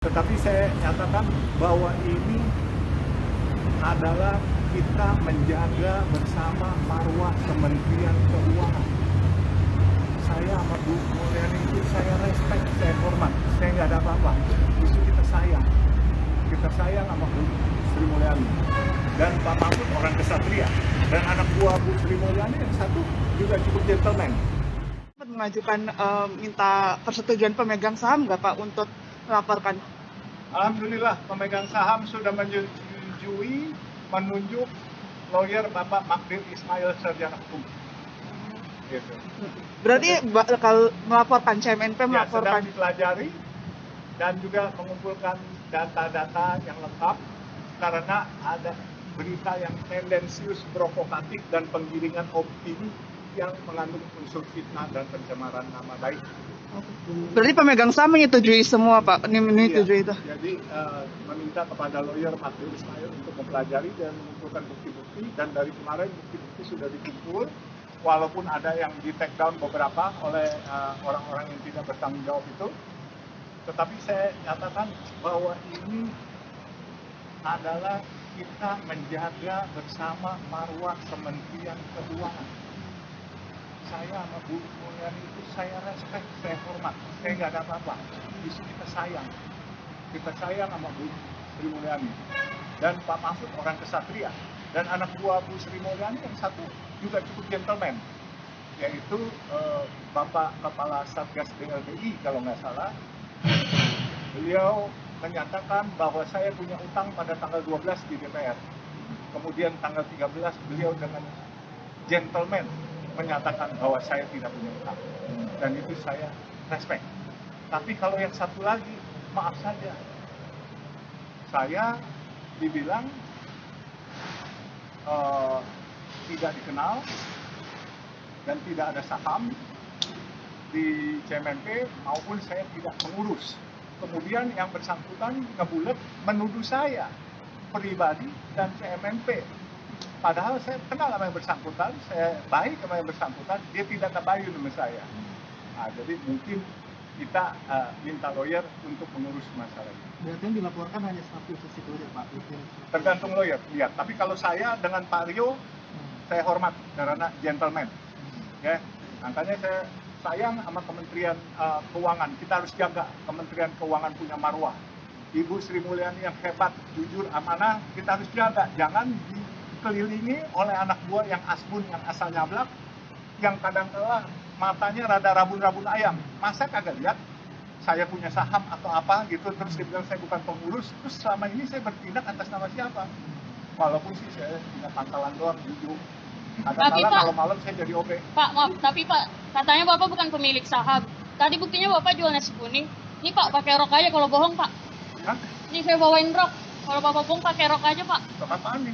Tetapi saya nyatakan bahwa ini adalah kita menjaga bersama marwah Kementerian Keuangan. Saya sama Bu Mulyani itu saya respect, saya hormat, saya nggak ada apa-apa. Justru kita sayang sama Bu Sri Mulyani. Dan Pak Mahfud orang kesatria. Dan anak buah Bu Sri Mulyani yang satu juga cukup gentleman. Mengajukan minta persetujuan pemegang saham nggak Pak untuk melaporkan? Alhamdulillah pemegang saham sudah menyetujui menunjuk lawyer Bapak Magdir Ismail Sarjana Hukum. Gitu. Berarti bakal melaporkan, CMNP Ya, melaporkan. sedang dipelajari dan juga mengumpulkan data-data yang lengkap karena ada berita yang tendensius, provokatif dan penggiringan opini yang mengandung unsur fitnah dan pencemaran nama baik. Berarti pemegang saham menyetujui semua Pak, menyetujui itu. Jadi meminta kepada lawyer Magdir Ismail untuk mempelajari dan mengumpulkan bukti-bukti, dan dari kemarin bukti-bukti sudah dikumpul, walaupun ada yang di take down beberapa oleh orang-orang yang tidak bertanggung jawab itu, tetapi saya nyatakan bahwa ini adalah kita menjaga bersama marwah Kementerian Keuangan. Saya sama Bu Mulyani itu saya respect, saya hormat, saya nggak ada apa-apa. Justru kita sayang sama Bu Sri Mulyani. Dan Pak Mahfud orang kesatria. Dan anak buah Bu Sri Mulyani yang satu juga cukup gentleman, yaitu Bapak Kepala Satgas BLBI kalau nggak salah. Beliau menyatakan bahwa saya punya utang pada tanggal 12 di DPR. Kemudian tanggal 13 beliau dengan gentleman menyatakan bahwa saya tidak punya utang, dan itu saya respect. Tapi kalau yang satu lagi, maaf saja, saya dibilang tidak dikenal dan tidak ada saham di CMNP maupun saya tidak mengurus. Kemudian yang bersangkutan ngebulet menuduh saya pribadi dan CMNP. Padahal saya kenal sama yang bersangkutan, saya baik sama yang bersangkutan, dia tidak tabayun sama saya. Nah, jadi mungkin kita minta lawyer untuk mengurus masalah ini. Berarti yang dilaporkan hanya satu sisi lawyer Pak? Tergantung lawyer, lihat. Tapi kalau saya dengan Pak Rio, saya hormat karena gentleman. Ya, makanya saya sayang sama Kementerian Keuangan. Kita harus jaga Kementerian Keuangan punya marwah. Ibu Sri Mulyani yang hebat, jujur, amanah, kita harus jaga. Jangan dikelilingi oleh anak buah yang asbun, yang asal nyablak, yang kadang-kala matanya rada rabun-rabun ayam. Masa kagak lihat saya punya saham atau apa gitu, terus dia bilang saya bukan pengurus, terus selama ini saya bertindak atas nama siapa? Walaupun sih saya punya pangkalan doang, jujur. Kadang-kala kalau malam saya jadi OP. Pak, maaf, tapi Pak, katanya Bapak bukan pemilik saham. Tadi buktinya Bapak jual nasi kuning. Ini Pak, pakai rok aja kalau bohong Pak. Hah? Ini saya bawain rok. Kalau Bapak bohong pakai rok aja Pak. Rok apaan nih?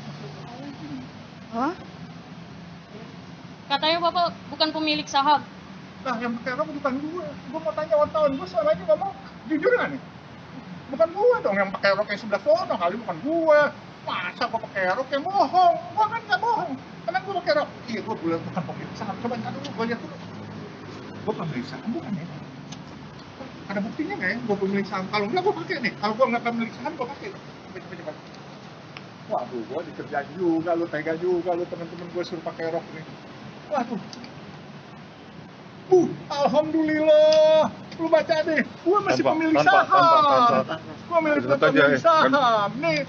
Hah? Katanya Bapak bukan pemilik saham. Nah, yang pakai rok bukan gue. Gue mau tanya wartawan, gue selama ini ngomong jujur nggak nih? Bukan gue dong yang pakai rok yang sebelah sono, kali bukan gue. Masa gue pakai rok yang bohong? Gue kan nggak bohong. Karena gue pakai rok. Iya, gue bukan pemilik saham. Coba lihat dulu, gue lihat dulu. Gue pemilik saham bukan ya? Ada buktinya nggak ya? Gue pemilik saham. Kalau nggak, gue pakai nih. Kalau gue nggak pemilik saham, gue pakai. Coba. Waduh, gue dikerjain juga, lu tega juga, lu temen-temen gue suruh pakai rok nih. Waduh. Alhamdulillah. Lu baca deh, gue masih pemilik saham. Gue pemilik saham. Nih,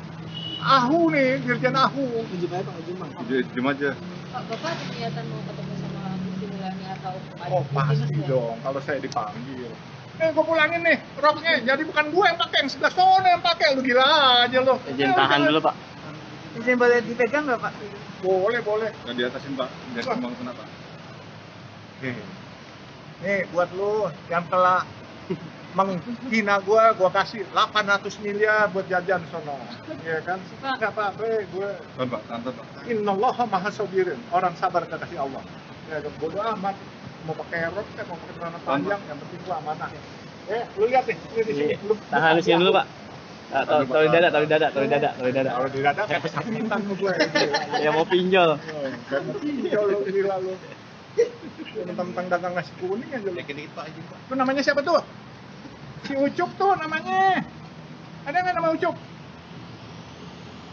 Ahu nih, Dirjen Ahu. Izin aja Pak, izin Bang. Diam aja. Pak, Bapak ada niatan mau ketemu sama Bu Sri Mulyani atau ada Oh, pasti dong, kalau saya dipanggil. Nih, gue pulangin nih, roknya. Jadi bukan gue yang pakai, yang sebelah sana yang pakai. Lu gila aja lo. Izin tahan dulu Pak. Izin boleh dipegang nggak Pak? Boleh. Nggak di atasin Pak. Jangan kembang kenapa? Nih, buat lu yang telah menghina gua kasih 800 miliar buat jajan sono. Iya kan? Enggak apa-apa, gue Tahan Pak, tahan Pak. innallaha maha sabirin. Orang sabar kekasih Allah. Ya, bodo amat. Mau pakai rok, mau pakai celana panjang, yang penting gua amanah. Lu lihat nih, ini di sini. Tahan di sini dulu Pak. Taruh di dada. Kalau di dada kayak kesakitan lu gue. Ya mau pinjol. Kayak mau pinjol lu, gila lu. Tentang dagang nasi kuning aja lu. Yakin dikit Pak, izin Pak. Itu namanya siapa tuh? Si Ucup tuh namanya. sama Ucup?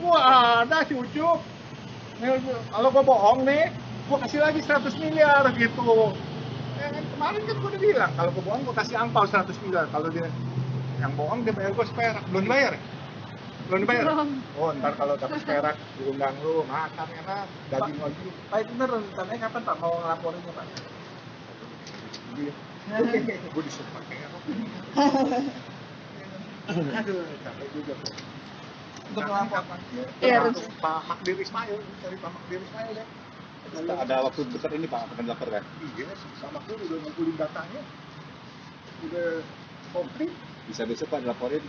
Wah, ada si Ucup. Kalau gua bohong nih, gua kasih lagi 100 miliar gitu. Ya kan kemarin kan gua udah bilang, kalau gua bohong gua kasih angpau 100 miliar. Kalau dia yang bohong dia bayar gua seperak. Belum dibayar ya? Belum dibayar? Belum. Oh, ntar kalau dapat seperak diundang lu, makan enak, daging lagi. Pak itu bener rencananya kapan Pak mau ngelaporinnya Pak? Gue disuruh pakai apa? Aduh, capek juga. Untuk melaporkan. Iya, Untuk Pak Magdir Ismail, cari Pak Magdir Ismail ya. Ada waktu dekat ini Pak akan lapor kan? Iya, sama Magdir udah ngumpulin datanya, udah komplit. Bisa besok Pak dilaporin.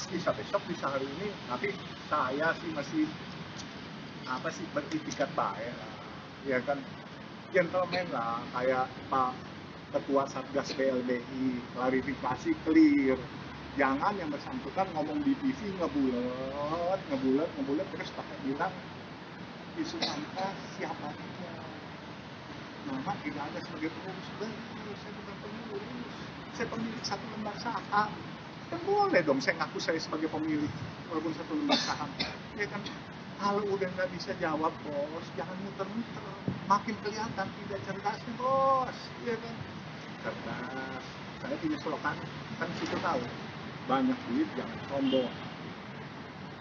Bisa besok, bisa hari ini. Tapi saya sih masih apa sih beritikat baik lah, ya kan, gentleman lah, kayak Pak Ketua Satgas BLBI, klarifikasi clear. Jangan yang bersangkutan ngomong di TV ngebulet terus pakai bilang isu angka siapa dia. Nama tidak ada sebagai pengurus. Saya bukan pengurus. Saya pemilik satu lembar saham. Kan boleh dong saya ngaku saya sebagai pemilik walaupun satu lembar saham. Ya kan, kalau udah nggak bisa jawab bos, jangan muter-muter. Makin kelihatan tidak cerdasnya bos. Ya kan, cerdas. Saya punya slogan, kan situ tahu. Banyak duit jangan sombong,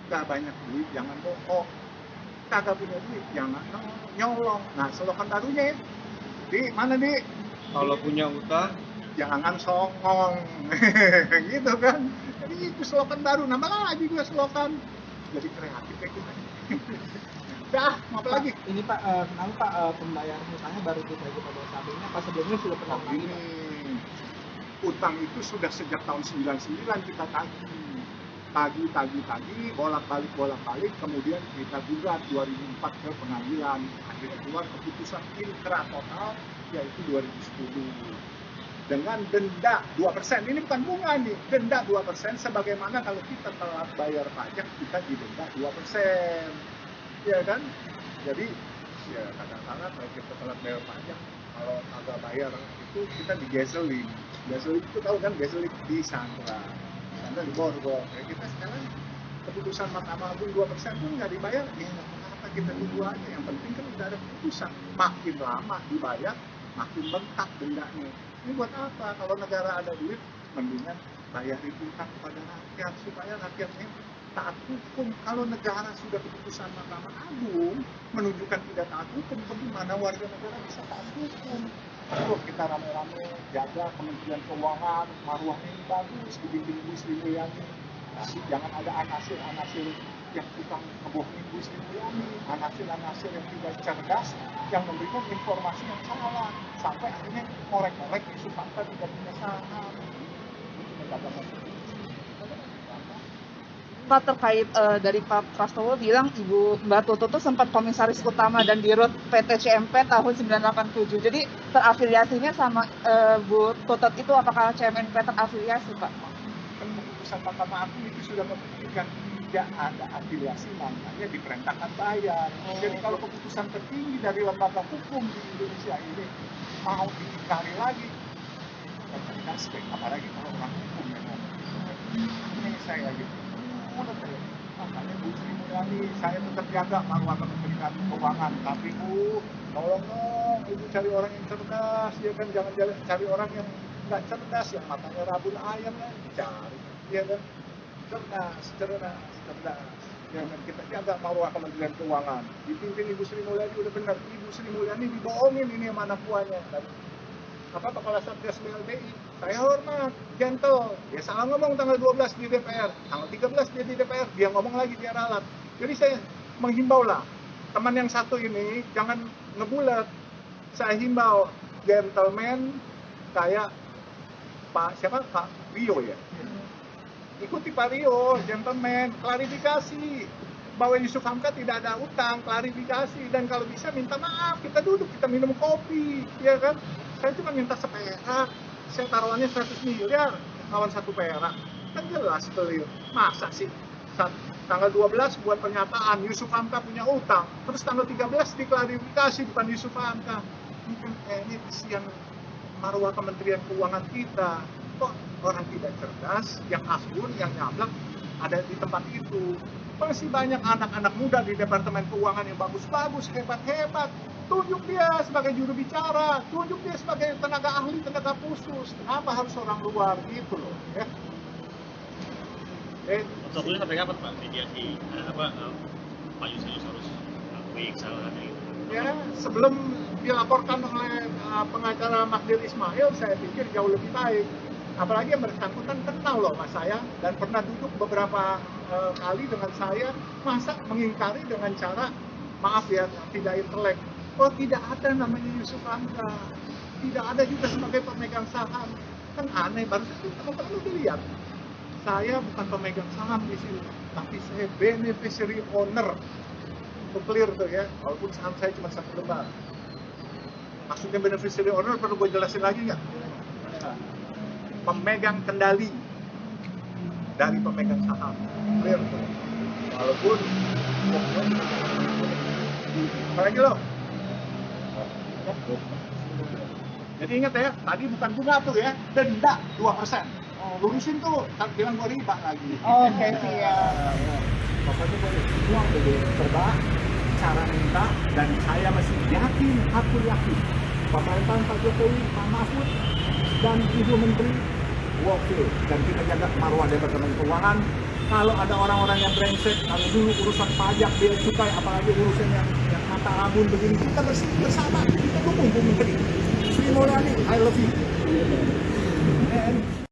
nggak banyak duit jangan bohong, kagak punya duit jangan nyolong. Nah slogan barunya ya, di mana di? Kalau punya utang, Jangan songong, gitu kan? Jadi itu slogan baru, nambah lagi gue slogan, jadi kreatif kayak kita. Dah, mau apa lagi? Ini Pak, kenapa Pak pembayaran utangnya baru kita pada saat ini? Apa sebelumnya sudah pernah Ini utang itu sudah sejak tahun 99 kita tagih, bolak-balik, kemudian kita gugat 2004 ke pengadilan, akhirnya keluar keputusan inkrah total yaitu 2010 dengan denda 2%. Ini bukan bunga nih, denda 2%, sebagaimana kalau kita telat bayar pajak kita didenda 2%, ya kan? Jadi ya kadang-kadang kalau kita telat bayar pajak, kalau agak bayar itu kita digaseling. Gaseling itu tahu kan, gaseling di Sandra di Borgol. Ya, kita sekarang keputusan Mahkamah Agung 2% pun nggak dibayar, ya nggak apa-apa, kita tunggu aja. Yang penting kan udah ada keputusan. Makin lama dibayar, makin bengkak dendanya. Ini buat apa? Kalau negara ada duit, mendingan bayarin utang kepada rakyat supaya rakyatnya taat hukum. Kalau negara sudah keputusan Mahkamah Agung menunjukkan tidak taat hukum, bagaimana warga negara bisa taat hukum? Yuk kita rame-rame jaga Kementerian Keuangan, maruahnya ini bagus, dibimbing Bu Sri Mulyani. Jangan ada anasir-anasir yang tukang ngebohongin Bu Sri Mulyani, anasir-anasir yang tidak cerdas, yang memberikan informasi yang salah, sampai akhirnya korek-korek isu fakta tidak punya saham. Itu negara maksudnya. Pak, terkait dari Pak Prastowo bilang Ibu Mbak Tutut tuh sempat komisaris utama dan dirut PT CMP tahun 1987. Jadi terafiliasinya sama Bu Tutut itu apakah CMNP terafiliasi, Pak? Kan keputusan Mahkamah Agung itu sudah membuktikan tidak ada afiliasi, makanya diperintahkan bayar. Jadi kalau keputusan tertinggi dari lembaga hukum di Indonesia ini mau diingkari lagi, cerdas deh, apalagi kalau orang hukum yang ngomong. Ini saya gitu. Makanya Bu Sri Mulyani, saya tetap jaga marwah Kementerian Keuangan, tapi Bu, tolong dong Ibu cari orang yang cerdas, ya kan, jangan cari orang yang nggak cerdas, yang matanya rabun ayam lah dicari, ya kan, cerdas, ya kan, kita jaga marwah Kementerian Keuangan, dipimpin Ibu Sri Mulyani udah benar. Ibu Sri Mulyani dibohongin ini yang mana kuahnya, Kepala Satgas BLBI, saya hormat, gentle, dia salah ngomong tanggal 12 di DPR, tanggal 13 dia di DPR, dia ngomong lagi dia ralat. Jadi saya menghimbau lah, teman yang satu ini jangan ngebulat. Saya himbau, gentleman kayak Pak Rio ya. Ikuti Pak Rio, gentleman, klarifikasi bahwa Yusuf Hamka tidak ada utang, klarifikasi, dan kalau bisa minta maaf, kita duduk, kita minum kopi, ya kan? Saya cuma minta seperak, saya taruhannya 100 miliar, lawan 1 perak, kan jelas clear. Masa sih tanggal 12 buat pernyataan Yusuf Hamka punya utang, terus tanggal 13 diklarifikasi bukan Yusuf Hamka. Ini kesian marwah Kementerian Keuangan kita. Kok orang tidak cerdas, yang asbun, yang nyablak, ada di tempat itu. Masih banyak anak-anak muda di Departemen Keuangan yang bagus-bagus, hebat-hebat. Tunjuk dia sebagai juru bicara, tunjuk dia sebagai tenaga ahli, tenaga khusus. Kenapa harus orang luar gitu loh, ya? Sebetulnya sampai kapan Pak mediasi Pak Yusril harus akui kesalahannya itu? Ya, sebelum dilaporkan oleh pengacara Magdir Ismail, saya pikir jauh lebih baik. Apalagi yang bersangkutan kenal loh sama saya dan pernah duduk beberapa kali dengan saya, masa mengingkari dengan cara maaf ya tidak intelek. Oh, tidak ada namanya Yusuf Hamka, tidak ada juga sebagai pemegang saham. Kan aneh, baru saja teman-teman lu dilihat. Saya bukan pemegang saham di sini, tapi saya beneficiary owner. Itu clear tuh ya, walaupun saham saya cuma 1 lembar. Maksudnya beneficiary owner perlu gue jelasin lagi nggak? Pemegang kendali dari pemegang saham, clear tuh. Walaupun apalagi lo? Jadi ingat ya, tadi bukan bunga tuh ya, denda 2%. Oh, lurusin tuh, kan bilang gua riba lagi. Oke, siap. Pokoknya boleh semua boleh coba cara minta, dan saya masih yakin, aku yakin pemerintahan Pak Jokowi, Pak Mahfud, dan Ibu Menteri oke, dan kita jaga marwah Departemen Keuangan. Kalau ada orang-orang yang brengsek, kalau dulu urusan pajak, bea cukai, apalagi urusan yang mata rabun begini, kita bersama, kita dukung Bu Menteri Sri Mulyani, I love you. And